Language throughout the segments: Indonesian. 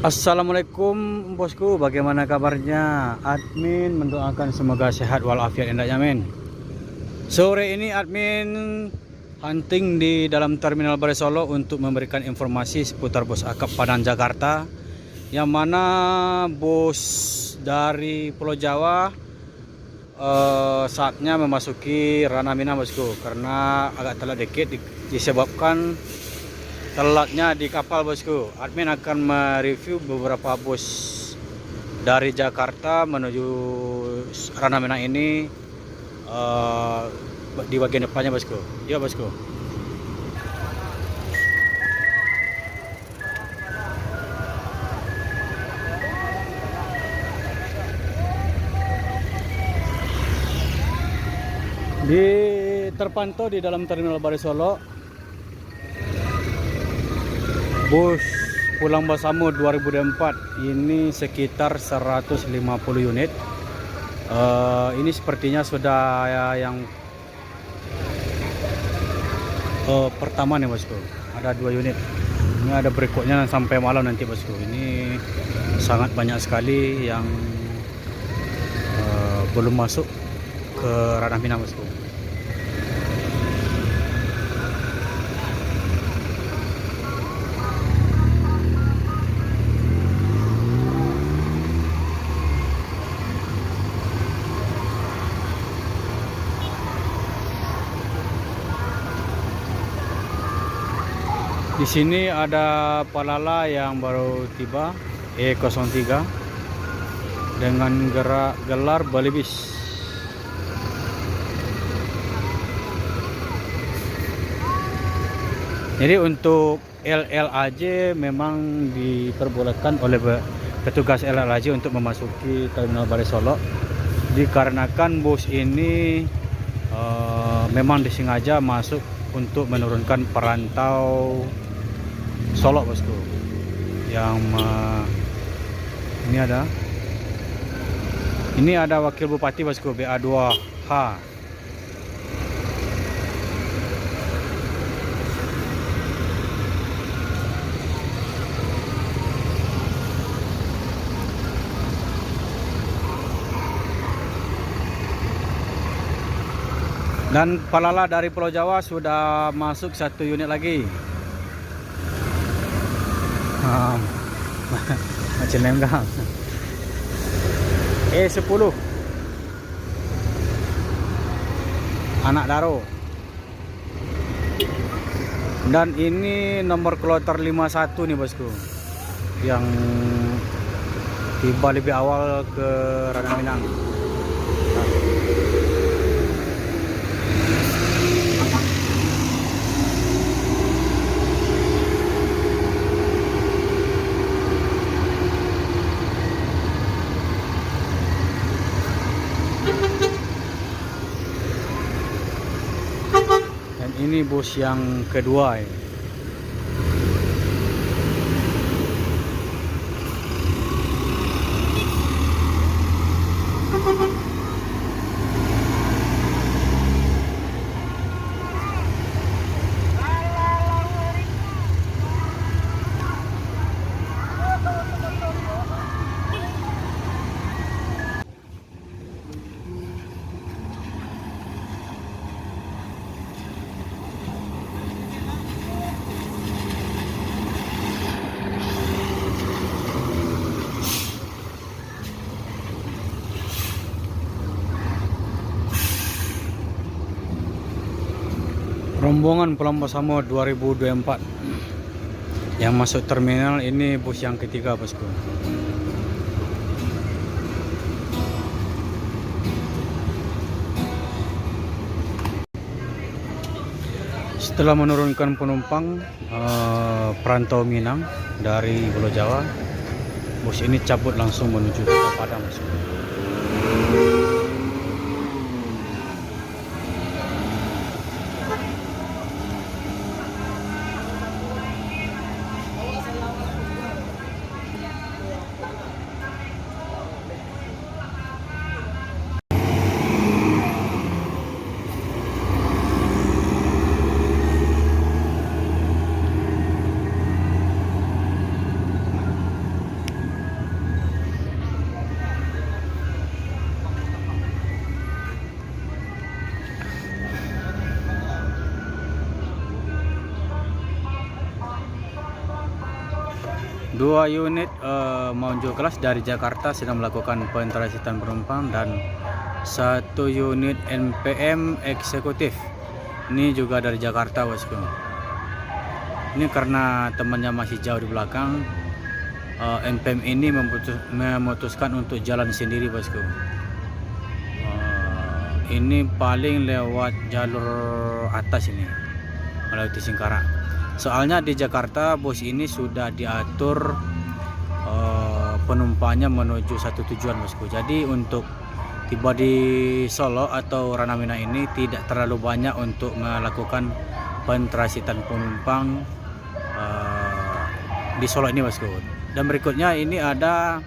Assalamualaikum bosku, bagaimana kabarnya? Admin mendoakan semoga sehat walafiat endaknya, men. Sore ini admin hunting di dalam Terminal Balai Solo untuk memberikan informasi seputar bos akap Padang Jakarta, yang mana bos dari Pulau Jawa saatnya memasuki ranah Minang, bosku, karena agak telat dikit disebabkan telatnya di kapal, bosku. Admin akan mereview beberapa bus dari Jakarta menuju ranah Minang ini di bagian depannya, bosku. Ya, bosku. Terpantau di dalam Terminal Balai Solo bus pulang Basamo 2004 ini sekitar 150 unit. Ini sepertinya sudah yang pertama nih, bosku. Ada 2 unit. Ini ada berikutnya sampai malam nanti, bosku. Ini sangat banyak sekali yang belum masuk ke ranah Minang, bosku. Di sini ada Palala yang baru tiba, E03 dengan gelar Balibis. Jadi untuk LLAJ memang diperbolehkan oleh petugas LLAJ untuk memasuki Terminal Balai Solo, dikarenakan bus ini memang disengaja masuk untuk menurunkan perantau Solo, bosku. Yang ini ada wakil bupati, bosku, BA2H. Dan Palala dari Pulau Jawa sudah masuk 1 unit lagi. Macam lenggang. E10 Anak Daro. Dan ini nomor kloter 51 nih, bosku, yang tiba lebih awal ke ranah Minang. Ini bus yang kedua ya. Rombongan Pulang Basamo 2024. Yang masuk terminal ini bus yang ketiga, bosku. Setelah menurunkan penumpang perantau Minang dari Pulau Jawa, bus ini cabut langsung menuju Kota Padang, bosku. Dua unit menuju kelas dari Jakarta sedang melakukan pentransiten penumpang, dan satu unit NPM eksekutif ini juga dari Jakarta, bosku. Ini karena temannya masih jauh di belakang, NPM ini memutuskan untuk jalan sendiri, bosku. Ini paling lewat jalur atas ini, melewati Singkarak. Soalnya di Jakarta bus ini sudah diatur penumpangnya menuju satu tujuan, bosku. Jadi untuk tiba di Solo atau Ranamina ini tidak terlalu banyak untuk melakukan pentrasitan penumpang di Solo ini, bosku. Dan berikutnya ini ada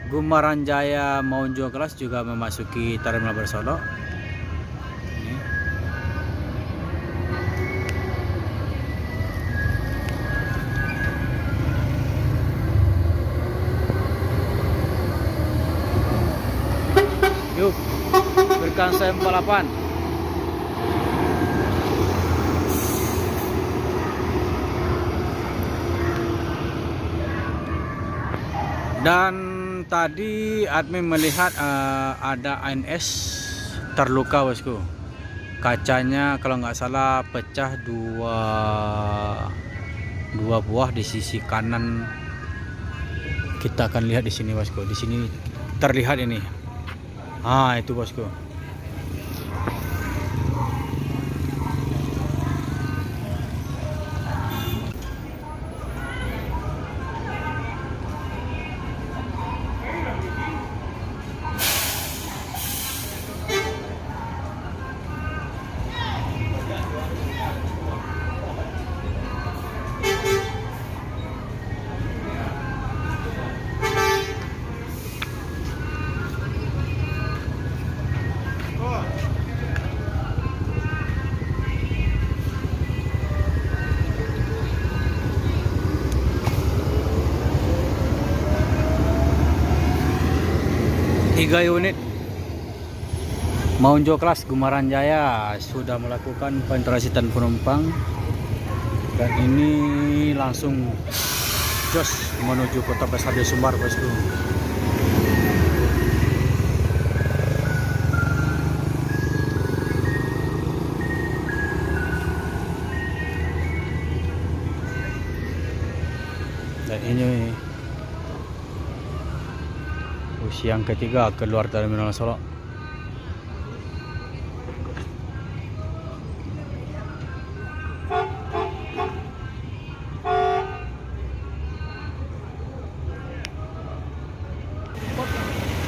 Gumaran Jaya menuju kelas juga memasuki terminal Bersolo. Yuk, berikan saya 48. Dan tadi admin melihat ada ANS terluka, bosku. Kacanya kalau nggak salah pecah dua buah di sisi kanan. Kita akan lihat di sini, bosku. Di sini terlihat ini. Itu, bosku. Tiga unit menuju kelas Gumaran Jaya sudah melakukan pentrasitan penumpang, dan ini langsung jos menuju Kota Besar di Sumbar, bosku. Dan ini bus yang ketiga keluar terminal Solo.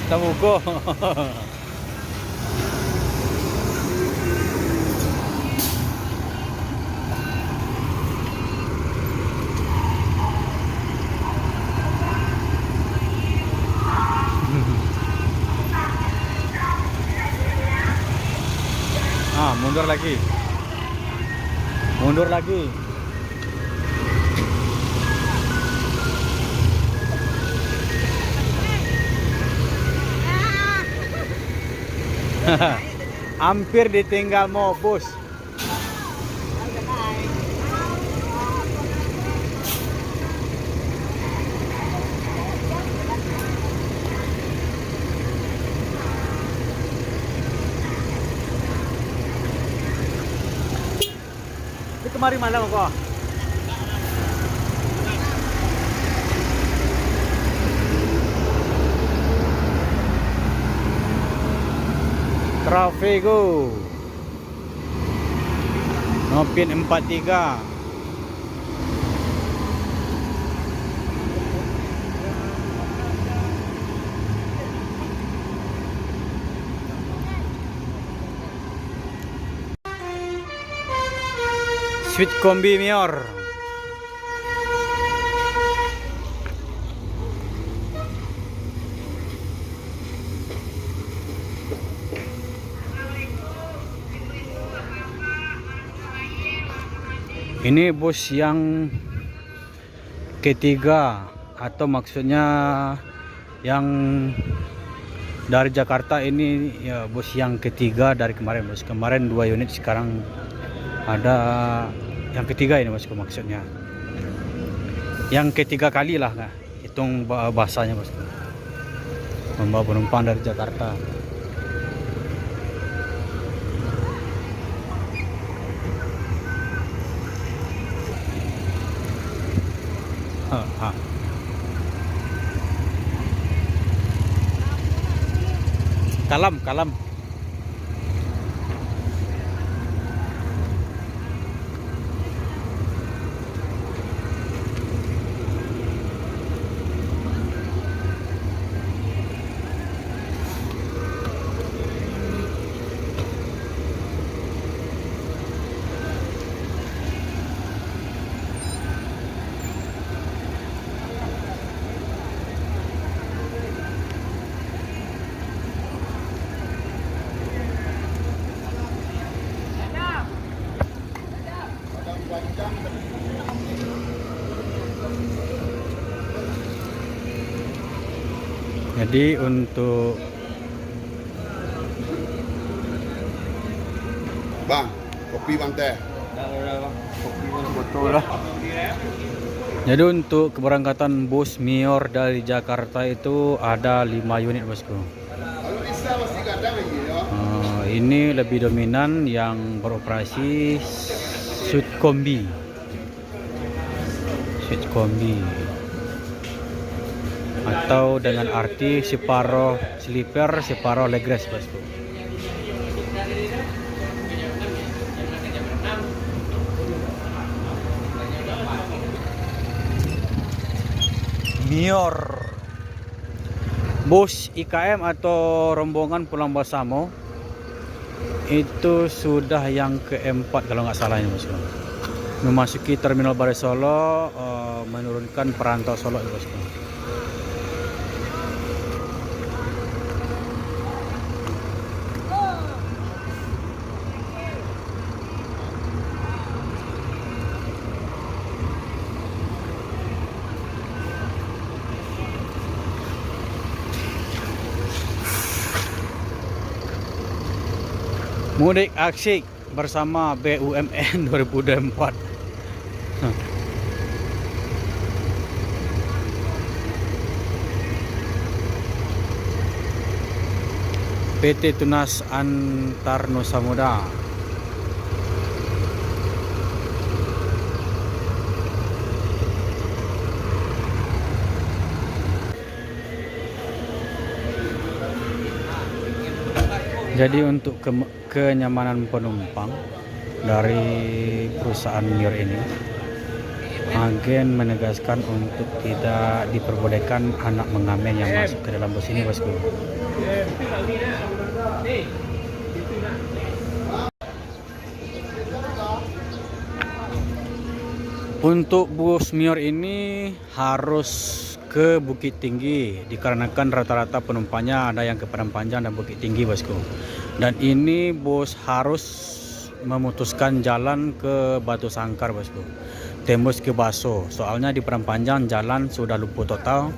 Tamuko. Mundur lagi. Mundur lagi. Hampir ditinggal mau bus. Kemari malam kok. Travego Nopin 43. Sweet Kombi Mior. Ini bus yang ketiga, atau maksudnya yang dari Jakarta ini ya, bus yang ketiga dari kemarin. Bus kemarin 2 unit, sekarang ada yang ketiga ini bosku, maksudnya yang ketiga kali lah, nah, hitung bahasanya bosku, membawa penumpang dari Jakarta. Kalam, kalam. Jadi untuk Bang, kopi bang teh. betul lah. Jadi untuk keberangkatan bus Mior dari Jakarta itu ada 5 unit bosku. Kalau bisa masih kadang lagi ya. Ini lebih dominan yang beroperasi Sweet Kombi. Sweet Kombi. Atau dengan arti separuh sleeper, separuh legress bosku. Mior, bus IKM atau rombongan pulang Basamo itu sudah yang keempat kalau nggak salah ini bosku. Memasuki Terminal Balai Solo, menurunkan perantau Solo ini bosku. Mudik asyik bersama BUMN 2024. PT Tunas Antar Nusa Muda. Jadi untuk kenyamanan penumpang dari perusahaan Mior ini, agen menegaskan untuk tidak diperbolehkan anak mengamen yang masuk ke dalam bus ini bosku. Untuk bus Mior ini harus ke Bukit Tinggi dikarenakan rata-rata penumpangnya ada yang ke Padang Panjang dan Bukit Tinggi bosku. Dan ini bus harus memutuskan jalan ke Batu Sangkar bosku, tembus ke Baso. Soalnya di Padang Panjang jalan sudah lumpuh total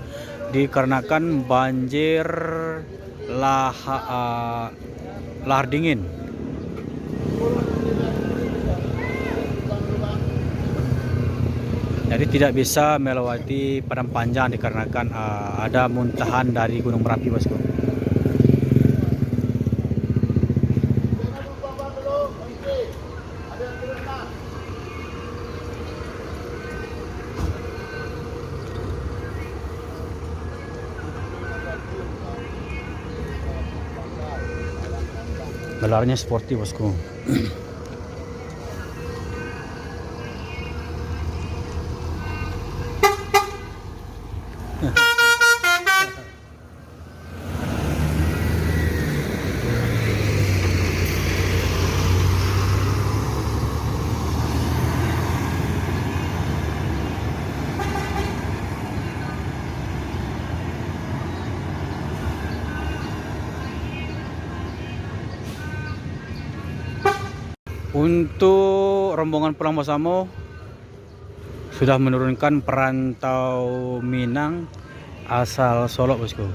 dikarenakan banjir lahar dingin. Jadi tidak bisa melewati Padang Panjang dikarenakan ada muntahan dari Gunung Merapi bosku. Gelarnya sporty bosku. Untuk rombongan pulang bersama sudah menurunkan perantau Minang asal Solo bosku.